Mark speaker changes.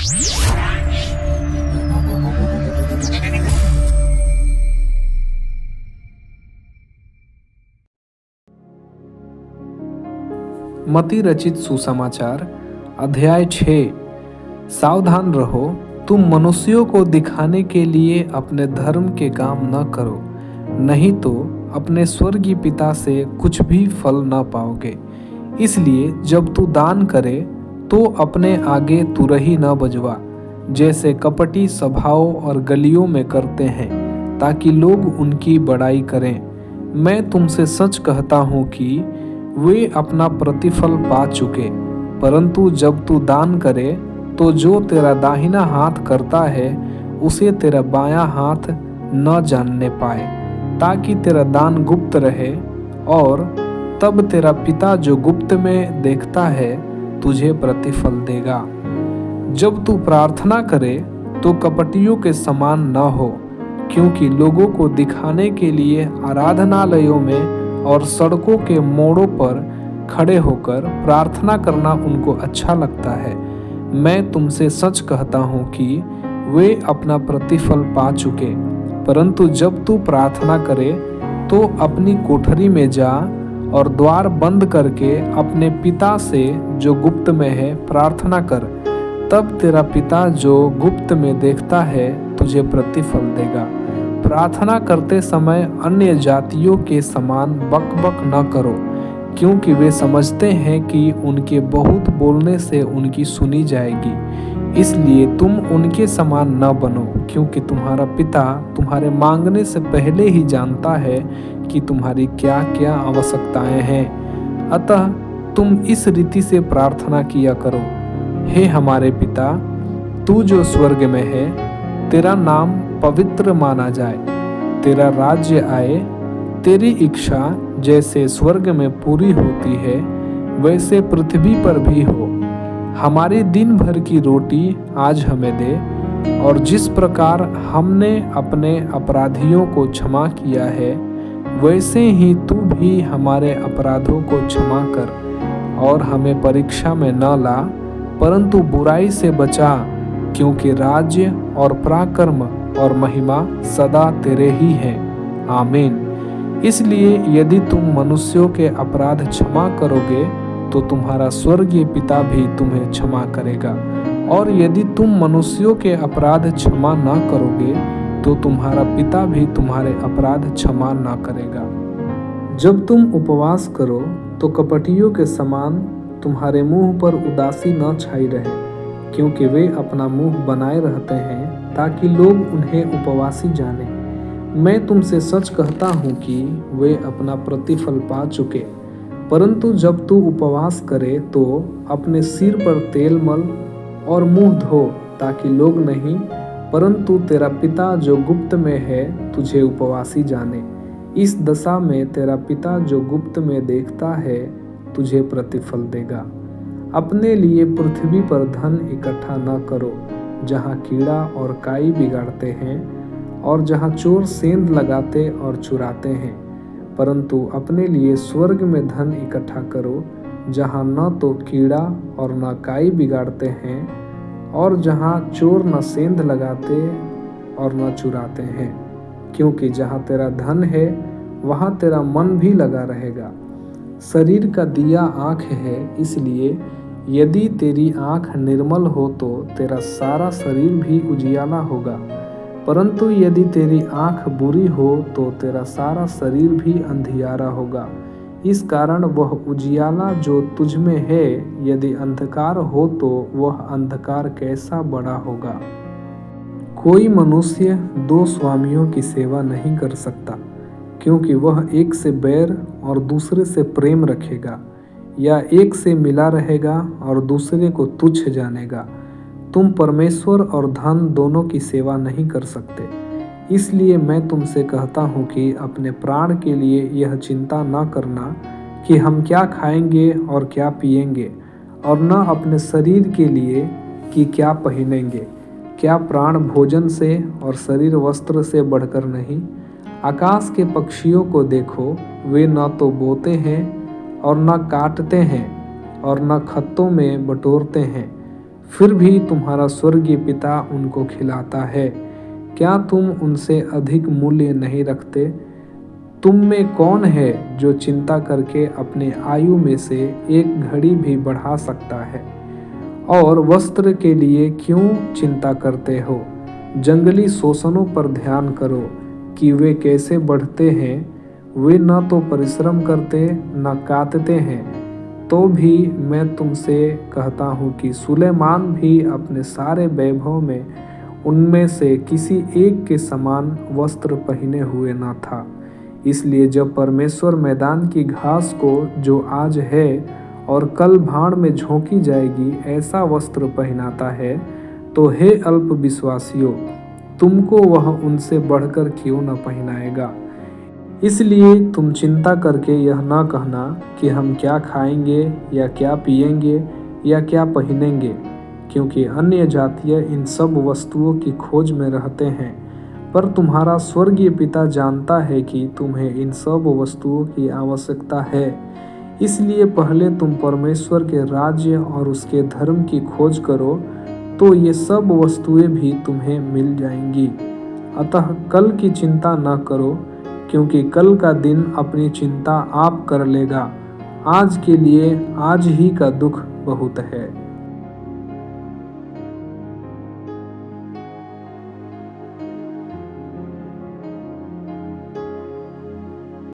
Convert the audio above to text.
Speaker 1: मती रचित सुसमाचार अध्याय 6। सावधान रहो, तुम मनुष्यों को दिखाने के लिए अपने धर्म के काम न करो, नहीं तो अपने स्वर्गीय पिता से कुछ भी फल न पाओगे। इसलिए जब तू दान करे तो अपने आगे तुरही न बजवा, जैसे कपटी सभाओं और गलियों में करते हैं, ताकि लोग उनकी बड़ाई करें। मैं तुमसे सच कहता हूँ कि वे अपना प्रतिफल पा चुके। परंतु जब तू दान करे तो जो तेरा दाहिना हाथ करता है उसे तेरा बायां हाथ न जानने पाए, ताकि तेरा दान गुप्त रहे, और तब तेरा पिता जो गुप्त में देखता है तुझे प्रतिफल देगा। जब तू प्रार्थना करे तो कपटियों के समान न हो, क्योंकि लोगों को दिखाने के लिए आराधनालयों में और सड़कों के मोड़ों पर खड़े होकर प्रार्थना करना उनको अच्छा लगता है। मैं तुमसे सच कहता हूँ कि वे अपना प्रतिफल पा चुके। परंतु जब तू प्रार्थना करे तो अपनी कोठरी में जा और द्वार बंद करके अपने पिता से जो गुप्त में है प्रार्थना कर। तब तेरा पिता जो गुप्त में देखता है तुझे प्रतिफल देगा। प्रार्थना करते समय अन्य जातियों के समान बकबक न करो, क्योंकि वे समझते हैं कि उनके बहुत बोलने से उनकी सुनी जाएगी। इसलिए तुम उनके समान न बनो, क्योंकि तुम्हारा पिता तुम्हारे मांगने से पहले ही जानता है कि तुम्हारी क्या क्या आवश्यकताएं हैं। अतः तुम इस रीति से प्रार्थना किया करो। हे हमारे पिता, तू जो स्वर्ग में है, तेरा नाम पवित्र माना जाए, तेरा राज्य आए, तेरी इच्छा जैसे स्वर्ग में पूरी होती है वैसे पृथ्वी पर भी हो। हमारी दिन भर की रोटी आज हमें दे, और जिस प्रकार हमने अपने अपराधियों को क्षमा किया है वैसे ही तू भी हमारे अपराधों को क्षमा कर, और हमें परीक्षा में न ला परंतु बुराई से बचा, क्योंकि राज्य और पराक्रम और महिमा सदा तेरे ही हैं। आमीन। इसलिए यदि तुम मनुष्यों के अपराध क्षमा करोगे तो तुम्हारा स्वर्गीय पिता भी तुम्हें क्षमा करेगा, और यदि तुम मनुष्यों के अपराध क्षमा न करोगे तो तुम्हारा पिता भी तुम्हारे अपराध क्षमा न करेगा। जब तुम उपवास करो तो कपटियों के समान तुम्हारे मुंह पर उदासी न छाई रहे, क्योंकि वे अपना मुंह बनाए रहते हैं ताकि लोग उन्हें उपवासी जाने। मैं तुमसे सच कहता हूँ कि वे अपना प्रतिफल पा चुके। परंतु जब तू उपवास करे तो अपने सिर पर तेल मल और मुंह धो, ताकि लोग नहीं परंतु तेरा पिता जो गुप्त में है तुझे उपवासी जाने। इस दशा में तेरा पिता जो गुप्त में देखता है तुझे प्रतिफल देगा। अपने लिए पृथ्वी पर धन इकट्ठा न करो, जहाँ कीड़ा और काई बिगाड़ते हैं और जहाँ चोर सेंध लगाते और चुराते हैं। परंतु अपने लिए स्वर्ग में धन इकट्ठा करो, जहाँ न तो कीड़ा और न काई बिगाड़ते हैं और जहाँ चोर न सेंध लगाते और न चुराते हैं। क्योंकि जहाँ तेरा धन है वहाँ तेरा मन भी लगा रहेगा। शरीर का दिया आँख है, इसलिए यदि तेरी आँख निर्मल हो तो तेरा सारा शरीर भी उजियाला होगा। परंतु यदि तेरी आँख बुरी हो तो तेरा सारा शरीर भी अंधियारा होगा। इस कारण वह उजियाला जो तुझ में है, यदि अंधकार हो तो वह अंधकार कैसा बड़ा होगा। कोई मनुष्य दो स्वामियों की सेवा नहीं कर सकता, क्योंकि वह एक से बैर और दूसरे से प्रेम रखेगा, या एक से मिला रहेगा और दूसरे को तुच्छ जानेगा। तुम परमेश्वर और धन दोनों की सेवा नहीं कर सकते। इसलिए मैं तुमसे कहता हूँ कि अपने प्राण के लिए यह चिंता न करना कि हम क्या खाएंगे और क्या पिएंगे, और न अपने शरीर के लिए कि क्या पहनेंगे। क्या प्राण भोजन से और शरीर वस्त्र से बढ़कर नहीं? आकाश के पक्षियों को देखो, वे न तो बोते हैं और न काटते हैं और न खत्तों में बटोरते हैं, फिर भी तुम्हारा स्वर्गीय पिता उनको खिलाता है। क्या तुम उनसे अधिक मूल्य नहीं रखते? तुम में कौन है जो चिंता करके अपने आयु में से एक घड़ी भी बढ़ा सकता है? और वस्त्र के लिए क्यों चिंता करते हो? जंगली शोषणों पर ध्यान करो कि वे कैसे बढ़ते हैं। वे न तो परिश्रम करते न काटते हैं, तो भी मैं तुमसे कहता हूँ कि सुलेमान भी अपने सारे वैभव में उनमें से किसी एक के समान वस्त्र पहने हुए न था। इसलिए जब परमेश्वर मैदान की घास को, जो आज है और कल भाड़ में झोंकी जाएगी, ऐसा वस्त्र पहनाता है, तो हे अल्प विश्वासियों, तुमको वह उनसे बढ़कर क्यों न पहनाएगा। इसलिए तुम चिंता करके यह ना कहना कि हम क्या खाएंगे या क्या पिएंगे या क्या पहनेंगे, क्योंकि अन्य जातियाँ इन सब वस्तुओं की खोज में रहते हैं। पर तुम्हारा स्वर्गीय पिता जानता है कि तुम्हें इन सब वस्तुओं की आवश्यकता है। इसलिए पहले तुम परमेश्वर के राज्य और उसके धर्म की खोज करो, तो ये सब वस्तुएं भी तुम्हें मिल जाएंगी। अतः कल की चिंता न करो, क्योंकि कल का दिन अपनी चिंता आप कर लेगा। आज के लिए आज ही का दुख बहुत है।